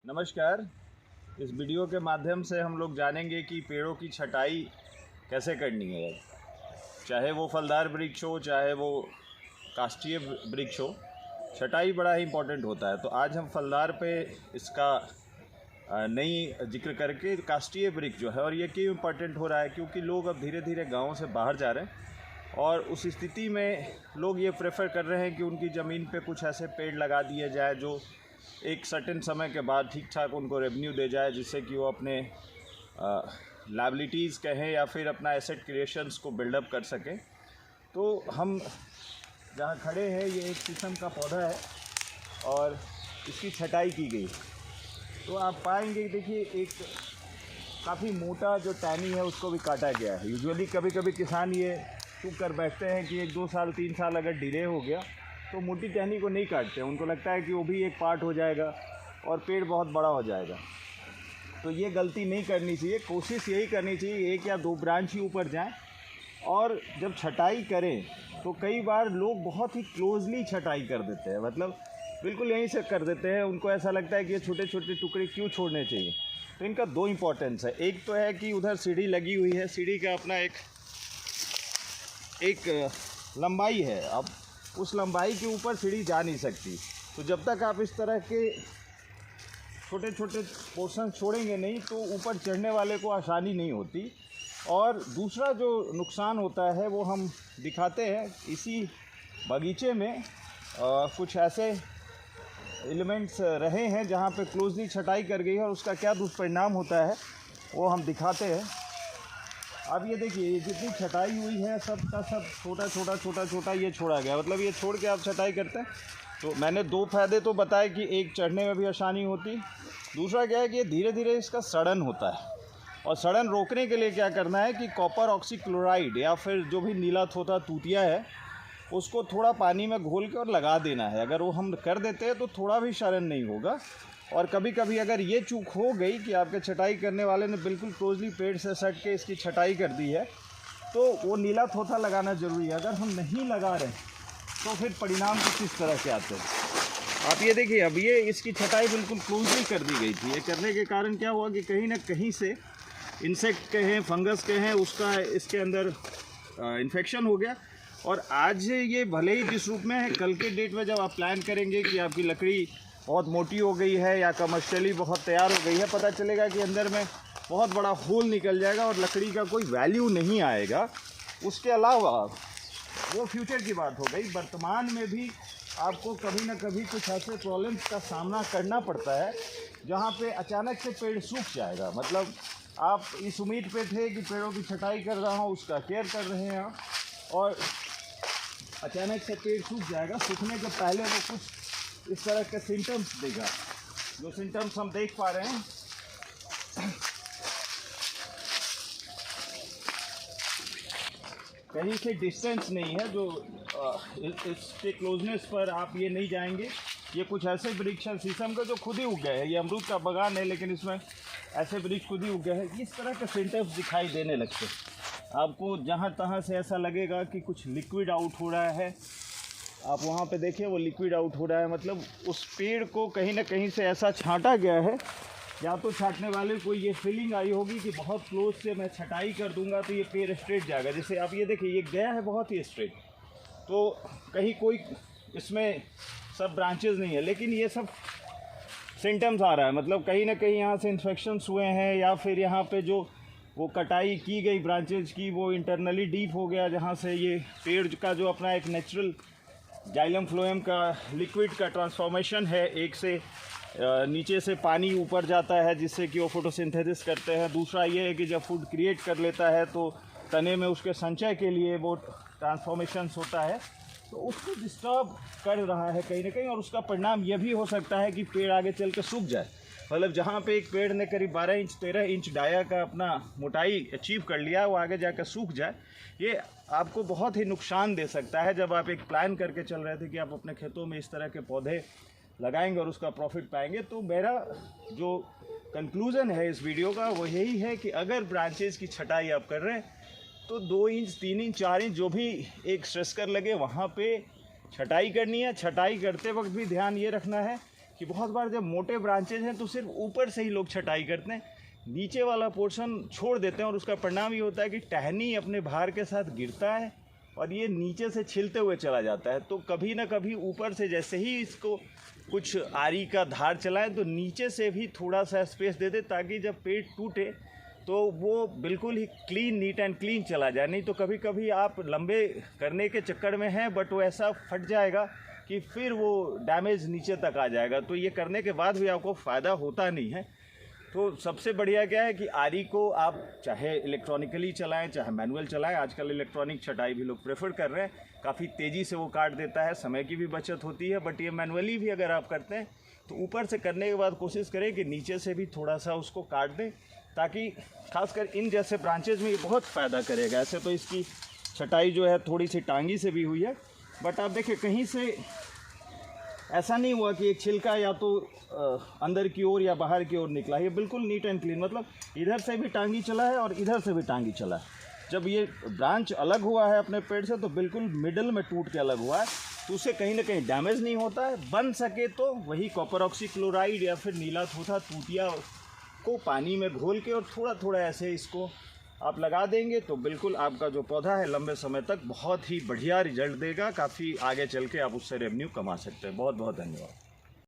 नमस्कार। इस वीडियो के माध्यम से हम लोग जानेंगे कि पेड़ों की छटाई कैसे करनी है। चाहे वो फलदार वृक्ष हो, चाहे वो काष्ठीय वृक्ष हो, छटाई बड़ा ही इम्पोर्टेंट होता है। तो आज हम फलदार पे इसका नई जिक्र करके काष्ठीय वृक्ष जो है, और ये क्यों इम्पोर्टेंट हो रहा है, क्योंकि लोग अब धीरे धीरे गाँव से बाहर जा रहे हैं और उस स्थिति में लोग ये प्रेफर कर रहे हैं कि उनकी ज़मीन पे कुछ ऐसे पेड़ लगा दिए जाए जो एक सर्टेन समय के बाद ठीक ठाक उनको रेवेन्यू दे जाए, जिससे कि वो अपने लायबिलिटीज़ कहें या फिर अपना एसेट क्रिएशंस को बिल्डअप कर सकें। तो हम जहाँ खड़े हैं ये एक शीशम का पौधा है और इसकी छटाई की गई। तो आप पाएंगे, देखिए एक काफ़ी मोटा जो टहनी है उसको भी काटा गया है। यूजुअली कभी कभी किसान ये चूक कर बैठते हैं कि 1-2 साल 3 साल अगर डिले हो गया तो मोटी टहनी को नहीं काटते। उनको लगता है कि वो भी एक पार्ट हो जाएगा और पेड़ बहुत बड़ा हो जाएगा। तो ये गलती नहीं करनी चाहिए। कोशिश यही करनी चाहिए 1 या 2 ब्रांच ही ऊपर जाएं। और जब छटाई करें तो कई बार लोग बहुत ही क्लोजली छटाई कर देते हैं, मतलब बिल्कुल यहीं से कर देते हैं। उनको ऐसा लगता है कि ये छोटे छोटे टुकड़े क्यों छोड़ने चाहिए। तो इनका 2 इम्पोर्टेंस है। एक तो है कि उधर सीढ़ी लगी हुई है, सीढ़ी का अपना एक लंबाई है। अब उस लंबाई के ऊपर सीढ़ी जा नहीं सकती। तो जब तक आप इस तरह के छोटे छोटे पोर्शन छोड़ेंगे नहीं तो ऊपर चढ़ने वाले को आसानी नहीं होती। और दूसरा जो नुकसान होता है वो हम दिखाते हैं इसी बगीचे में। कुछ ऐसे एलिमेंट्स रहे हैं जहाँ पे क्लोजली छटाई कर गई है और उसका क्या दुष्परिणाम होता है वो हम दिखाते हैं। अब ये देखिए, ये जितनी छटाई हुई है सब का सब छोटा ये छोड़ा गया। मतलब ये छोड़ के आप छटाई करते हैं। तो मैंने 2 फ़ायदे तो बताए कि एक चढ़ने में भी आसानी होती, दूसरा क्या है कि धीरे धीरे इसका सड़न होता है। और सड़न रोकने के लिए क्या करना है कि कॉपर ऑक्सीक्लोराइड या फिर जो भी नीला थोथा तूतिया है उसको थोड़ा पानी में घोल के और लगा देना है। अगर वो हम कर देते हैं तो थोड़ा भी सड़न नहीं होगा। और कभी कभी अगर ये चूक हो गई कि आपके छटाई करने वाले ने बिल्कुल क्लोजली पेड़ से सट के इसकी छटाई कर दी है तो वो नीला थोथा लगाना ज़रूरी है। अगर हम नहीं लगा रहे तो फिर परिणाम कुछ इस तरह के आते हैं। आप ये देखिए, अब ये इसकी छटाई बिल्कुल क्लोजली कर दी गई थी। ये करने के कारण क्या हुआ कि कहीं ना कहीं से इंसेक्ट कहें, फंगस कहें, उसका इसके अंदर इन्फेक्शन हो गया। और आज ये भले ही जिस रूप में है, कल के डेट में जब आप प्लान करेंगे कि आपकी लकड़ी बहुत मोटी हो गई है या कमर्शियली बहुत तैयार हो गई है, पता चलेगा कि अंदर में बहुत बड़ा होल निकल जाएगा और लकड़ी का कोई वैल्यू नहीं आएगा। उसके अलावा वो फ्यूचर की बात हो गई। वर्तमान में भी आपको कभी ना कभी कुछ ऐसे प्रॉब्लम्स का सामना करना पड़ता है जहाँ पे अचानक से पेड़ सूख जाएगा। मतलब आप इस उम्मीद पे थे कि पेड़ों की छटाई कर रहा हूँ, उसका केयर कर रहे हैं और अचानक से पेड़ सूख जाएगा। सूखने के पहले वो कुछ इस तरह के सिम्टम्स देगा। जो सिम्टम्स हम देख पा रहे हैं, कहीं से डिस्टेंस नहीं है। जो इसके क्लोजनेस पर आप ये नहीं जाएंगे। ये कुछ ऐसे वृक्ष हैं शीशम का जो खुद ही उग गए हैं। ये अमरूद का बागान है लेकिन इसमें ऐसे वृक्ष खुद ही उग गए हैं। इस तरह के सिम्टम्स दिखाई देने लगते हैं। आपको जहाँ तहाँ से ऐसा लगेगा कि कुछ लिक्विड आउट हो रहा है। आप वहाँ पे देखिए, वो लिक्विड आउट हो रहा है। मतलब उस पेड़ को कहीं ना कहीं से ऐसा छांटा गया है, या तो छांटने वाले को ये फीलिंग आई होगी कि बहुत क्लोज से मैं छटाई कर दूंगा तो ये पेड़ स्ट्रेट जाएगा। जैसे आप ये देखिए, ये गया है बहुत ही स्ट्रेट, तो कहीं कोई इसमें सब ब्रांचेस नहीं है, लेकिन ये सब सिम्टम्स आ रहा है। मतलब कहीं ना कहीं यहाँ से इन्फेक्शंस हुए हैं, या फिर यहाँ पे जो वो कटाई की गई ब्रांचेज की वो इंटरनली डीप हो गया, जहाँ से ये पेड़ का जो अपना एक नेचुरल जाइलम फ्लोएम का लिक्विड का ट्रांसफॉर्मेशन है, एक से नीचे से पानी ऊपर जाता है जिससे कि वो फोटोसिंथेसिस करते हैं। दूसरा ये है कि जब फूड क्रिएट कर लेता है तो तने में उसके संचय के लिए वो ट्रांसफॉर्मेशंस होता है, तो उसको डिस्टर्ब कर रहा है कहीं ना कहीं। और उसका परिणाम यह भी हो सकता है कि पेड़ आगे चल के सूख जाए। मतलब जहाँ पे एक पेड़ ने करीब 12 इंच 13 इंच डाया का अपना मोटाई अचीव कर लिया, वो आगे जाकर सूख जाए। ये आपको बहुत ही नुकसान दे सकता है। जब आप एक प्लान करके चल रहे थे कि आप अपने खेतों में इस तरह के पौधे लगाएंगे और उसका प्रॉफिट पाएंगे, तो मेरा जो कंक्लूज़न है इस वीडियो का वो यही है कि अगर ब्रांचेस की छटाई आप कर रहे हैं तो 2 इंच 3 इंच 4 इंच जो भी एक स्ट्रेस कर लगे वहाँ पे छटाई करनी है। छटाई करते वक्त भी ध्यान ये रखना है कि बहुत बार जब मोटे ब्रांचेज हैं तो सिर्फ ऊपर से ही लोग छटाई करते हैं, नीचे वाला पोर्शन छोड़ देते हैं, और उसका परिणाम ये होता है कि टहनी अपने भार के साथ गिरता है और ये नीचे से छिलते हुए चला जाता है। तो कभी ना कभी ऊपर से जैसे ही इसको कुछ आरी का धार चलाएं तो नीचे से भी थोड़ा सा स्पेस दे दे, ताकि जब पेट टूटे तो वो बिल्कुल ही क्लीन, नीट एंड क्लीन चला जाए। नहीं तो कभी कभी आप लंबे करने के चक्कर में हैं बट वो ऐसा फट जाएगा कि फिर वो डैमेज नीचे तक आ जाएगा, तो ये करने के बाद भी आपको फ़ायदा होता नहीं है। तो सबसे बढ़िया क्या है कि आरी को आप चाहे इलेक्ट्रॉनिकली चलाएं चाहे मैनुअल चलाएं, आजकल इलेक्ट्रॉनिक छटाई भी लोग प्रेफर कर रहे हैं, काफ़ी तेज़ी से वो काट देता है, समय की भी बचत होती है। बट ये मैनुअली भी अगर आप करते हैं तो ऊपर से करने के बाद कोशिश करें कि नीचे से भी थोड़ा सा उसको काट दें, ताकि खासकर इन जैसे ब्रांचेज में ये बहुत फ़ायदा करेगा। ऐसे तो इसकी छटाई जो है थोड़ी सी टांगी से भी हुई है, बट आप देखिए कहीं से ऐसा नहीं हुआ कि एक छिलका या तो अंदर की ओर या बाहर की ओर निकला। ये बिल्कुल नीट एंड क्लीन, मतलब इधर से भी टांगी चला है और इधर से भी टांगी चला है। जब ये ब्रांच अलग हुआ है अपने पेड़ से तो बिल्कुल मिडल में टूट के अलग हुआ है, तो उससे कहीं ना कहीं डैमेज नहीं होता है। बन सके तो वही कॉपर ऑक्सीक्लोराइड या फिर नीला थूथा तूतिया को पानी में घोल के और थोड़ा थोड़ा ऐसे इसको आप लगा देंगे तो बिल्कुल आपका जो पौधा है लंबे समय तक बहुत ही बढ़िया रिजल्ट देगा। काफ़ी आगे चल के आप उससे रेवेन्यू कमा सकते हैं। बहुत बहुत धन्यवाद।